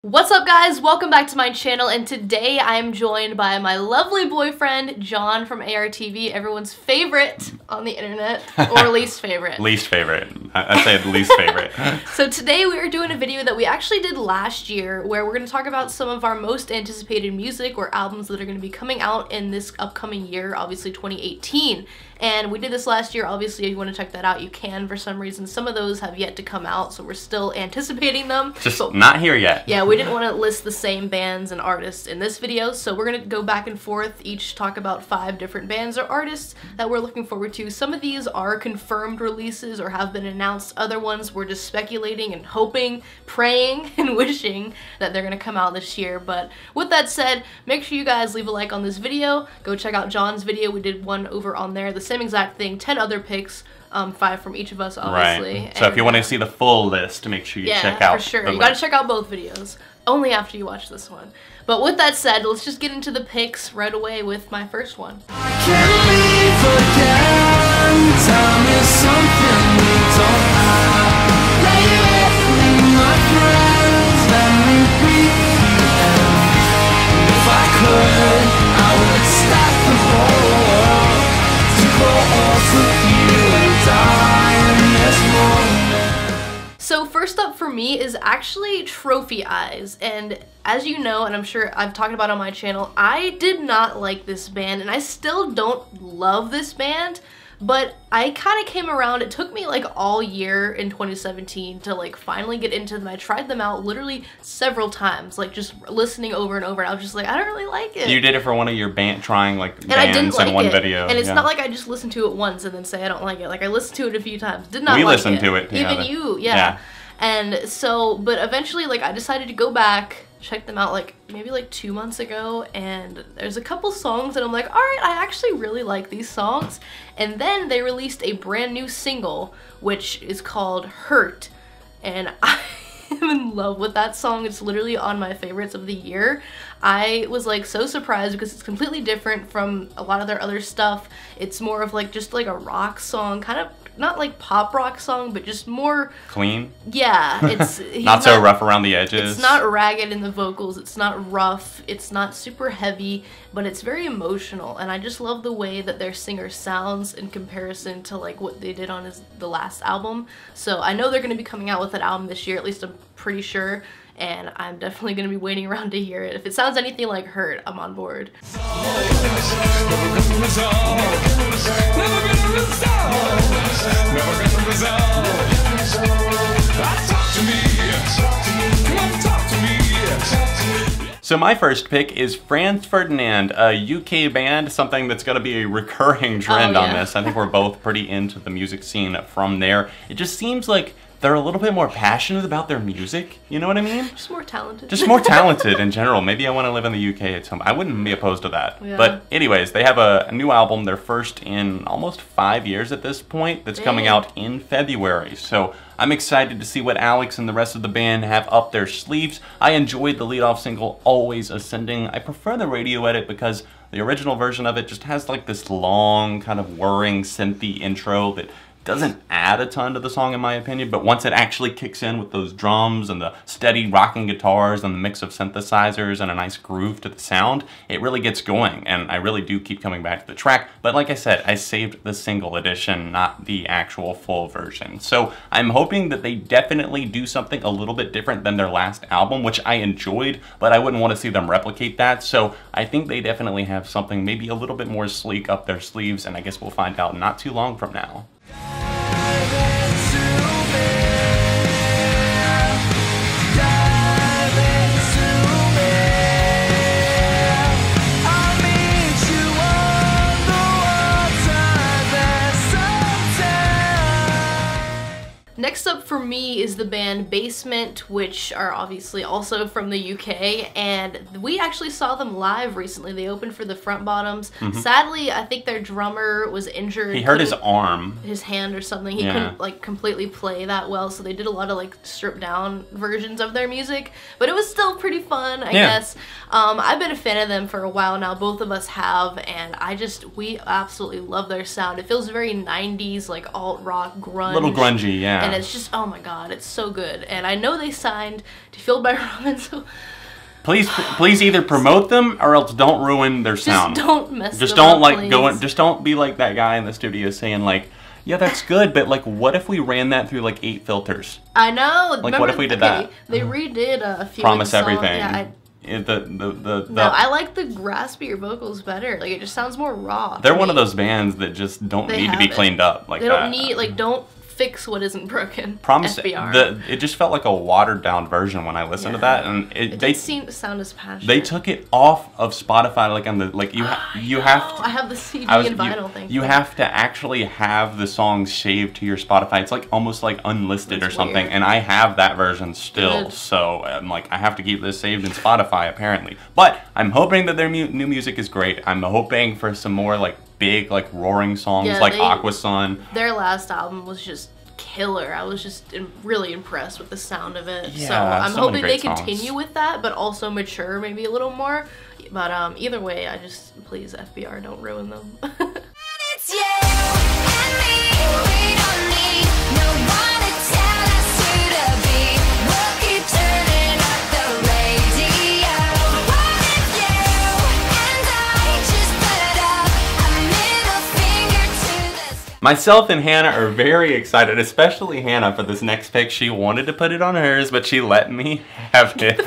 What's up, guys? Welcome back to my channel, and today I am joined by my lovely boyfriend, John from Artv, everyone's favorite on the internet, or least favorite. Least favorite. I'd say least favorite. So today we are doing a video that we actually did last year, where we're going to talk about some of our most anticipated music or albums that are going to be coming out in this upcoming year, obviously 2018. And we did this last year. Obviously, if you want to check that out, you can. For some reason, some of those have yet to come out, so we're still anticipating them. Just not here yet. Yeah, we didn't want to list the same bands and artists in this video, so we're going to go back and forth, each talk about 5 different bands or artists that we're looking forward to. Some of these are confirmed releases or have been announced. Other ones we're just speculating and hoping, praying, and wishing that they're going to come out this year. But with that said, make sure you guys leave a like on this video. Go check out John's video. We did one over on there. The same exact thing, 10 other picks, 5 from each of us, obviously. Right. So if you want to see the full list, make sure you check out for sure. You gotta check out both videos. Only after you watch this one. But with that said, let's just get into the picks right away with my first one. I can't leave again. Tell me something we don't have. Lay with me, my friends. Let me breathe you in. If I could, I would stop the whole world to grow old with you and die in this moment. So first up for me is actually Trophy Eyes, and as you know, and I'm sure I've talked about on my channel, I did not like this band, and I still don't love this band, but I kind of came around. It took me like all year in 2017 to like finally get into them. I tried them out literally several times, like just listening over and over, and I was just like, I don't really like it. You did it for one of your trying like and bands in one video. And it's not like I just listened to it once and then say I don't like it. Like I listened to it a few times. Did not like it. We listened to it together. Even you, yeah. And so, but eventually like I decided to go back, check them out like maybe like 2 months ago, and there's a couple songs that I'm like, alright, I actually really like these songs. And then they released a brand new single, which is called Hurt, and I am in love with that song. It's literally on my favorites of the year. I was like so surprised because it's completely different from a lot of their other stuff. It's more of like just like a rock song, kind of not like pop rock song, but just more clean. Yeah, it's not so rough around the edges. It's not ragged in the vocals. It's not rough. It's not super heavy, but it's very emotional, and I just love the way that their singer sounds in comparison to like what they did on the last album. So I know they're going to be coming out with an album this year. At least I'm pretty sure. And I'm definitely going to be waiting around to hear it. If it sounds anything like Hurt, I'm on board. So my first pick is Franz Ferdinand, a UK band, something that's going to be a recurring trend on this. I think we're both pretty into the music scene from there. It just seems like they're a little bit more passionate about their music, you know what I mean? Just more talented. Just more talented in general. Maybe I want to live in the UK at some. I wouldn't be opposed to that. Yeah. But anyways, they have a new album, their first in almost 5 years at this point, that's coming out in February. So I'm excited to see what Alex and the rest of the band have up their sleeves. I enjoyed the lead-off single, Always Ascending. I prefer the radio edit because the original version of it just has like this long, kind of whirring, synthy intro that doesn't add a ton to the song in my opinion, but once it actually kicks in with those drums and the steady rocking guitars and the mix of synthesizers and a nice groove to the sound, it really gets going, and I really do keep coming back to the track. But like I said, I saved the single edition, not the actual full version. So I'm hoping that they definitely do something a little bit different than their last album, which I enjoyed, but I wouldn't want to see them replicate that. So I think they definitely have something maybe a little bit more sleek up their sleeves, and I guess we'll find out not too long from now. Next up for me is the band Basement, which are obviously also from the UK, and we actually saw them live recently. They opened for the Front Bottoms. Sadly, I think their drummer was injured. He hurt his arm. His hand or something. He couldn't like completely play that well, so they did a lot of like stripped down versions of their music, but it was still pretty fun, I guess. I've been a fan of them for a while now, both of us have, and we absolutely love their sound. It feels very 90s, like alt rock, grunge. A little grungy, yeah. and it's just, oh my god, it's so good. And I know they signed to Fueled by Ramen, so please either promote them or else don't ruin their sound. Just don't mess Just them don't up, like please. just don't be like that guy in the studio saying like, yeah, that's good, but like, what if we ran that through like 8 filters? I know. Like, Remember, what if we did that? They redid a few. Promise of the songs. Everything. Yeah, No, I like the raspier vocals better. Like, it just sounds more raw. They're one of those bands that just don't need to be cleaned up like that. They don't need, like, don't fix what isn't broken. Promise FBR. it just felt like a watered down version when I listened to that, and it didn't seem to sound as passionate. They took it off of Spotify, like on the you have to. I have the CD and vinyl thing. You have to actually have the songs saved to your Spotify. It's like almost like unlisted or something, weird. and I have that version still. Good. So I'm like, I have to keep this saved in Spotify apparently. But I'm hoping that their new music is great. I'm hoping for some more like big like roaring songs like Aqua Sun. Their last album was just killer. I was just really impressed with the sound of it. Yeah, so I'm so hoping many they great songs. continue with that, but also mature maybe a little more. But either way, I just, please, FBR, don't ruin them. It's you and me. We don't need no one to tell us who to be. We'll keep turning up the radio. What if you and I just put up a middle finger to the sky? Myself and Hannah are very excited, especially Hannah, for this next pick. She wanted to put it on hers, but she let me have it.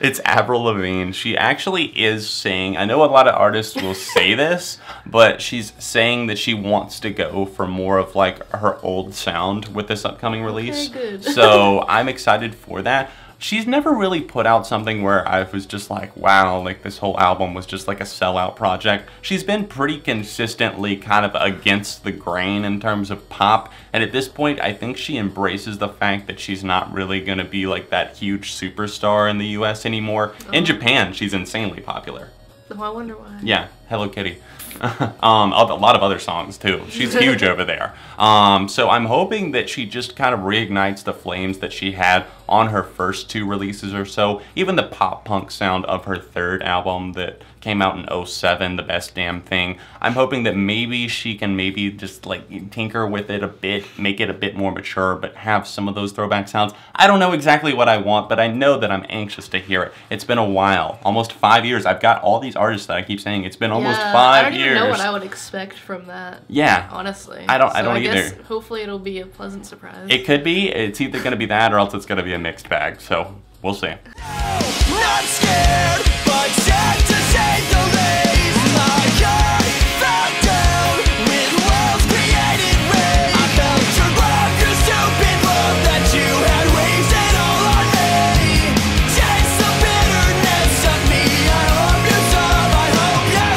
It's Avril Lavigne. She actually is saying, I know a lot of artists will say this, but she's saying that she wants to go for more of like her old sound with this upcoming release. Okay, good. So I'm excited for that. She's never really put out something where I was just like, wow, like this whole album was just like a sellout project. She's been pretty consistently kind of against the grain in terms of pop. And at this point, I think she embraces the fact that she's not really going to be like that huge superstar in the US anymore. In Japan, she's insanely popular. Oh, I wonder why. Yeah, Hello Kitty. A lot of other songs too. She's huge over there. So I'm hoping that she just kind of reignites the flames that she had on her first 2 releases or so. Even the pop punk sound of her 3rd album that came out in 07, The Best Damn Thing. I'm hoping that maybe she can maybe just like tinker with it a bit, make it a bit more mature, but have some of those throwback sounds. I don't know exactly what I want, but I know that I'm anxious to hear it. It's been a while, almost 5 years. I've got all these artists that I keep saying it's been almost 5 I don't years. even know what I would expect from that. Yeah. Honestly. I don't I either. guess hopefully it'll be a pleasant surprise. It could be. It's either going to be that or else it's going to be a mixed bag. So we'll see. Not scared, but sad to say the least. My heart fell down with walls created rain. I felt your love, your stupid love that you had wasted all on me. Taste the bitterness of me. I hope you solve, I hope you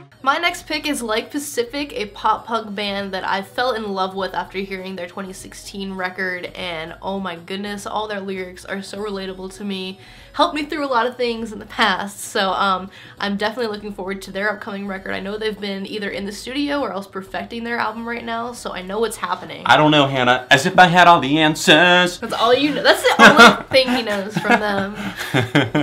wait. My next pick is Like Pacific, a pop punk band that I fell in love with after hearing their 2016 record, and oh my goodness, all their lyrics are so relatable to me. Helped me through a lot of things in the past, so I'm definitely looking forward to their upcoming record. I know they've been either in the studio or else perfecting their album right now, so I know what's happening. I don't know, Hannah. As if I had all the answers. That's all you know. That's the only thing he knows from them.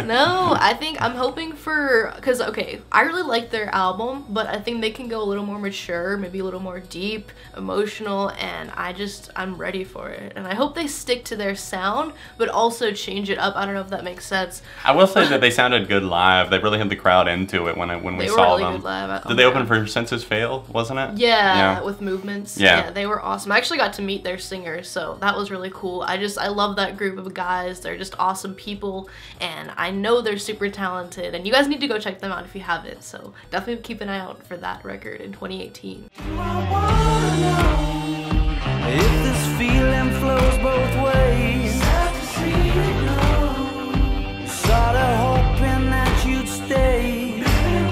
No, I'm hoping for, because, okay, I really like their album, but I think they can go a little more mature, maybe a little more deep, emotional, and I'm ready for it. And I hope they stick to their sound, but also change it up. I don't know if that makes sense. I will say that they sounded good live. They really had the crowd into it when we saw them. Good live. Did they open for Census Fail, wasn't it? Yeah, with Movements. Yeah. They were awesome. I actually got to meet their singer, so that was really cool. I love that group of guys. They're just awesome people, and I know they're super talented, and you guys need to go check them out if you haven't, so definitely keep an eye out for that record in 2018. If this feeling flows both ways, sorta hoping that you'd stay.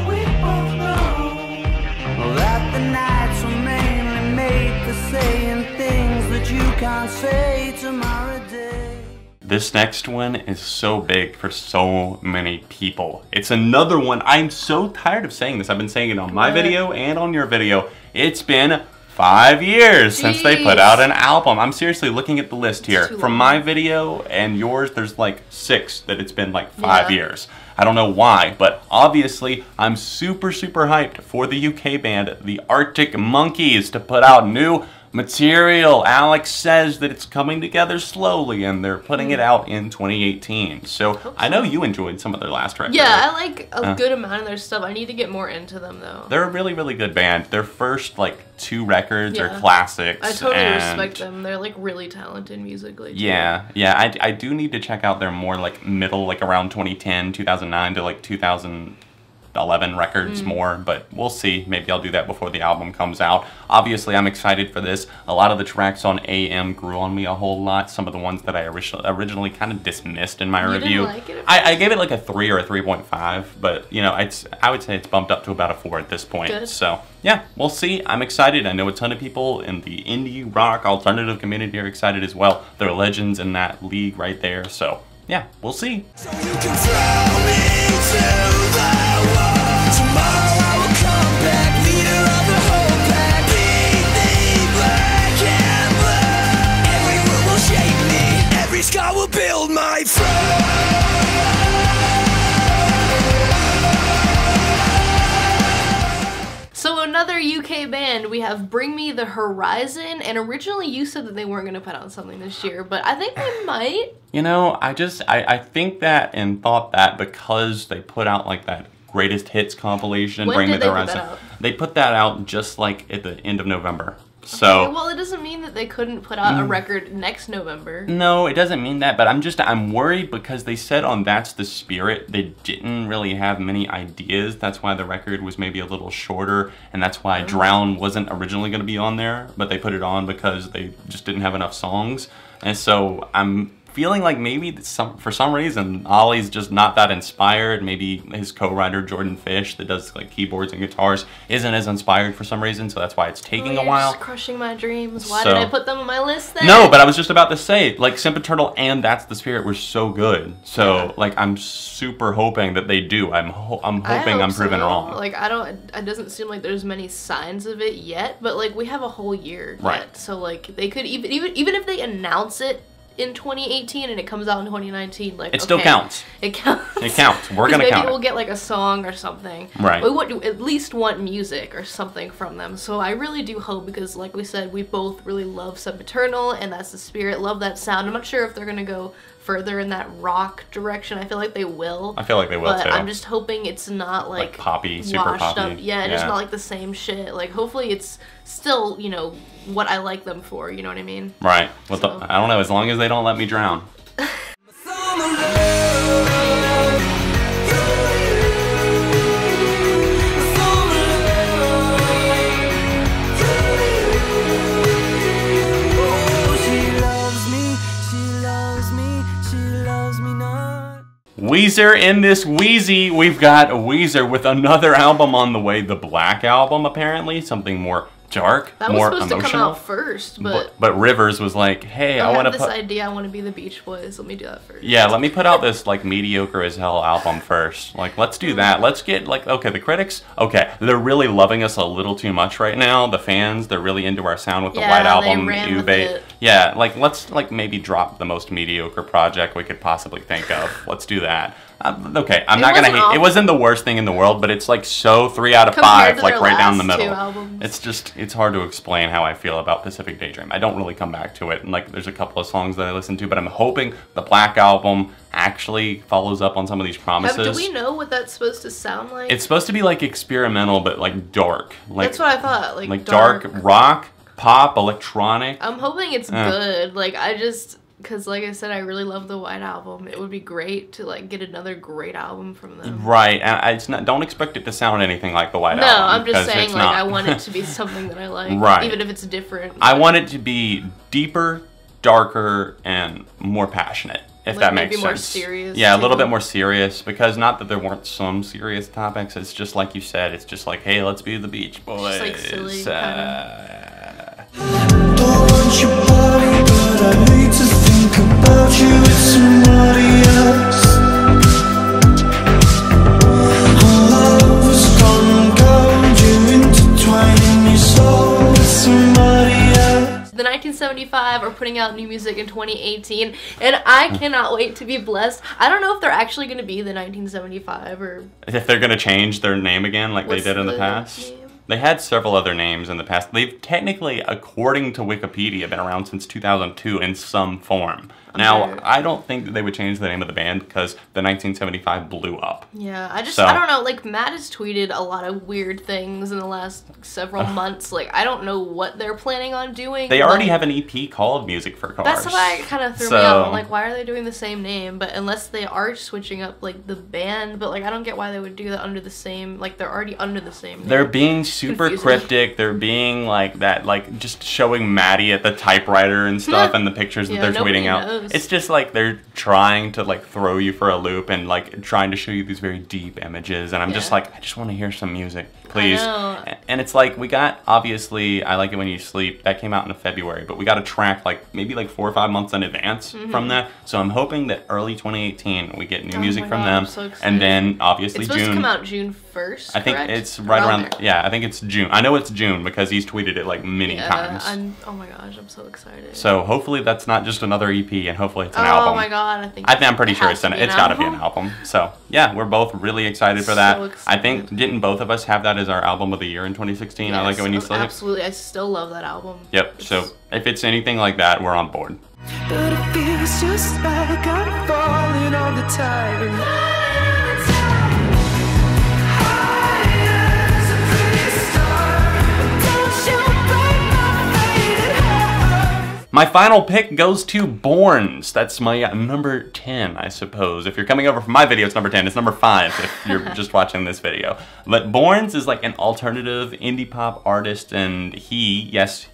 We both know that the nights were mainly made for saying things that you can't say tomorrow day. This next one is so big for so many people. It's another one. I'm so tired of saying this. I've been saying it on my video and on your video. It's been 5 years since they put out an album. I'm seriously looking at the list here. From my video and yours, there's like 6 that it's been like 5 years. I don't know why, but obviously I'm super hyped for the UK band, the Arctic Monkeys, to put out new material. Alex says that it's coming together slowly and they're putting it out in 2018. So I know you enjoyed some of their last record. Yeah, I like a good amount of their stuff. I need to get more into them though. They're a really good band. Their first like 2 records are classics. I totally respect them. They're like really talented musically too. Yeah, I do need to check out their more like middle, like around 2010, 2009 to like 2011 records more, but we'll see. Maybe I'll do that before the album comes out. Obviously, I'm excited for this. A lot of the tracks on AM grew on me a whole lot. Some of the ones that I originally kind of dismissed in my review. Didn't like it I gave it like a 3 or a 3.5, but you know, I would say it's bumped up to about a 4 at this point. Good. So yeah, we'll see. I'm excited. I know a ton of people in the indie rock alternative community are excited as well. They're legends in that league right there. So yeah, we'll see. So you can throw me to the wall. Tomorrow I will come back, leader of the whole pack. Beat me black and blue. Every word will shape me, every scar will build my throne. So another UK band, we have Bring Me the Horizon, and originally you said that they weren't going to put out something this year, but I think they might. You know, I think that and thought that because they put out like that greatest hits compilation, When Bring Me did the they put Horizon. that out? They put that out just like at the end of November. So Okay, well, it doesn't mean that they couldn't put out a record next November. no, it doesn't mean that, but I'm worried because they said on That's the Spirit they didn't really have many ideas. That's why the record was maybe a little shorter, and that's why Drown wasn't originally going to be on there, but they put it on because they just didn't have enough songs. And so I'm feeling like maybe for some reason Ollie's just not that inspired. Maybe his co-writer Jordan Fish, that does like keyboards and guitars, isn't as inspired for some reason, so that's why it's taking a while. Just crushing my dreams. Why So- did I put them on my list then? No, but I was just about to say, like, Sempiternal and That's the Spirit were so good. So, like, I'm super hoping that they do. I'm hoping I'm proven wrong. Like, it doesn't seem like there's many signs of it yet, but like we have a whole year Right. yet. So like they could even if they announce it in 2018 and it comes out in 2019, like It still counts. It counts. It counts. We're 'Cause gonna maybe count it. we'll get like a song or something. Right. We would at least want music or something from them. So I really do hope, because like we said, we both really love Sempiternal and That's the Spirit. Love that sound. I'm not sure if they're gonna go further in that rock direction. I feel like they will. I feel like they will, but too. I'm just hoping it's not like poppy, super washed poppy. up. Yeah, just not like the same shit. Like hopefully it's still, you know, what I like them for. You know what I mean? Right. Well, So- I don't know, as long as they don't let me drown. Weiser in this Wheezy. We've got Weiser with another album on the way, the Black Album, apparently. Something more dark, That was more supposed emotional. to come out first, But Rivers was like, hey, I I want have to this put... idea. I want to be the Beach Boys. Let me do that first. Yeah, let me put out this, like, mediocre as hell album first. Like, let's do that. Let's get, like, okay, the critics, okay, they're really loving us a little too much right now. The fans, they're really into our sound with the Yeah, White they Album, ran with Ube. it. Yeah, like, let's, like, maybe drop the most mediocre project we could possibly think of. Let's do that. Okay, I'm not gonna wasn't hate. It awful. wasn't the worst thing in the world, but it's like so 3 out of Compared 5, to like their right down the last middle. 2 albums. It's just, it's hard to explain how I feel about Pacific Daydream. I don't really come back to it, and like there's a couple of songs that I listen to, but I'm hoping the Black Album actually follows up on some of these promises. Do we know what that's supposed to sound like? It's supposed to be like experimental, but like dark. Like, That's what I thought. like dark rock, pop, electronic. I'm hoping it's good. Like because like I said, I really love the White Album. It would be great to like get another great album from them. Right, and it's not. Don't expect it to sound anything like the White No, Album. I'm just because saying it's like not. I want it to be something that I like, Right. even if it's different. I want it to be deeper, darker, and more passionate. If Like that maybe makes more sense. serious, Yeah, a too. little bit more serious, because not that there weren't some serious topics. It's just like you said. It's just like, hey, let's be the Beach Boys. like, silly, Don't want your body, but I hate to think about you with somebody else. Our love was gone, gold, you intertwining your soul with somebody else. Then 1975 are putting out new music in 2018, and I cannot wait to be blessed. I don't know if they're actually going to be the 1975 or if they're going to change their name again like they did in the past. name? They had several other names in the past. They've technically, according to Wikipedia, been around since 2002 in some form. Now, I don't think that they would change the name of the band because the 1975 blew up. Yeah, I So- don't know, like, Matt has tweeted a lot of weird things in the last several months. Like, I don't know what they're planning on doing. They already like, have an EP called Music for Cars. That's why it kind of threw me So- off. I'm like, why are they doing the same name? But unless they are switching up, like, the band, but, like, I don't get why they would do that under the same, like, they're already under the same name. They're being super Confusing. cryptic. They're being like that, like just showing Maddie at the typewriter and stuff and the pictures that Yeah, they're nobody tweeting out. knows. It's just like they're trying to like throw you for a loop and like trying to show you these very deep images. And I'm just Yeah. like, I just want to hear some music, please. know. And it's like we got, obviously, I Like It When You Sleep. That came out in February, but we got a track like maybe like 4 or 5 months in advance from that. So I'm hoping that early 2018 we get new music my from God, them. I'm so excited. And then obviously It's supposed June. to come out June 1st, I think correct? it's right around, there. yeah, I think it's June. I know it's June because he's tweeted it like many Yeah, times. oh my gosh, I'm so excited. So hopefully that's not just another EP and hopefully it's an oh album. my god, I think I'm pretty sure has to be it's got to be an album. So yeah, we're both really excited for that. So I think, excited. didn't both of us have that as our album of the year in 2016? I Like It When You Yes, Sleep? absolutely. I still love that album. Yep, so if it's anything like that, we're on board. But it feels just like I'm falling all the time. High as a pretty star. Don't you break my faded heart. My final pick goes to Borns. That's my number 10, I suppose. If you're coming over from my video, it's number 10. It's number 5 if you're just watching this video. But Borns is like an alternative indie pop artist, and yes,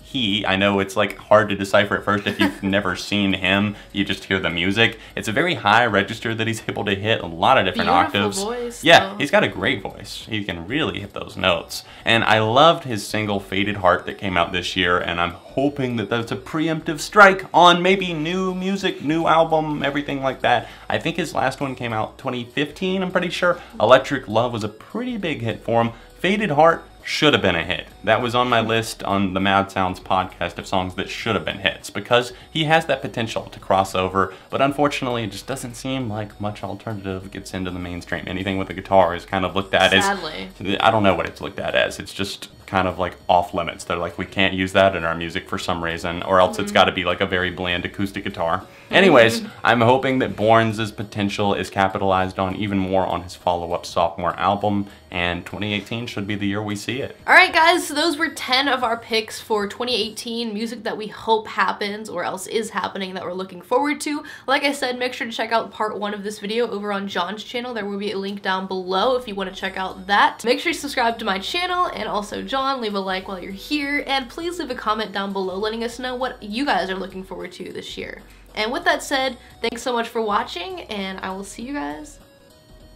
I know it's like hard to decipher at first if you've never seen him, you just hear the music. It's a very high register that he's able to hit, a lot of different Beautiful octaves. voice, Yeah, though. he's got a great voice. He can really hit those notes. And I loved his single Faded Heart that came out this year, and I'm hoping that that's a preemptive strike on maybe new music, new album, everything like that. I think his last one came out 2015, I'm pretty sure. Electric Love was a pretty big hit for him. Faded Heart should have been a hit. That was on my list on the Mad Sounds podcast of songs that should have been hits because he has that potential to cross over, but unfortunately it just doesn't seem like much alternative gets into the mainstream. Anything with a guitar is kind of looked at Sadly. as, I don't know what it's looked at as, it's just kind of like off limits. They're like, we can't use that in our music for some reason, or else it's got to be like a very bland acoustic guitar. Anyways, I'm hoping that Borns' potential is capitalized on even more on his follow-up sophomore album, and 2018 should be the year we see it. Alright guys, so those were 10 of our picks for 2018, music that we hope happens or else is happening that we're looking forward to. Like I said, make sure to check out part 1 of this video over on John's channel. There will be a link down below if you want to check out that. Make sure you subscribe to my channel and also John, leave a like while you're here, and please leave a comment down below letting us know what you guys are looking forward to this year. And with that said, thanks so much for watching, and I will see you guys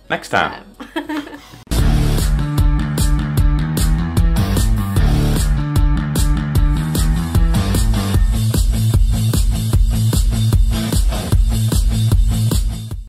Next time. next time.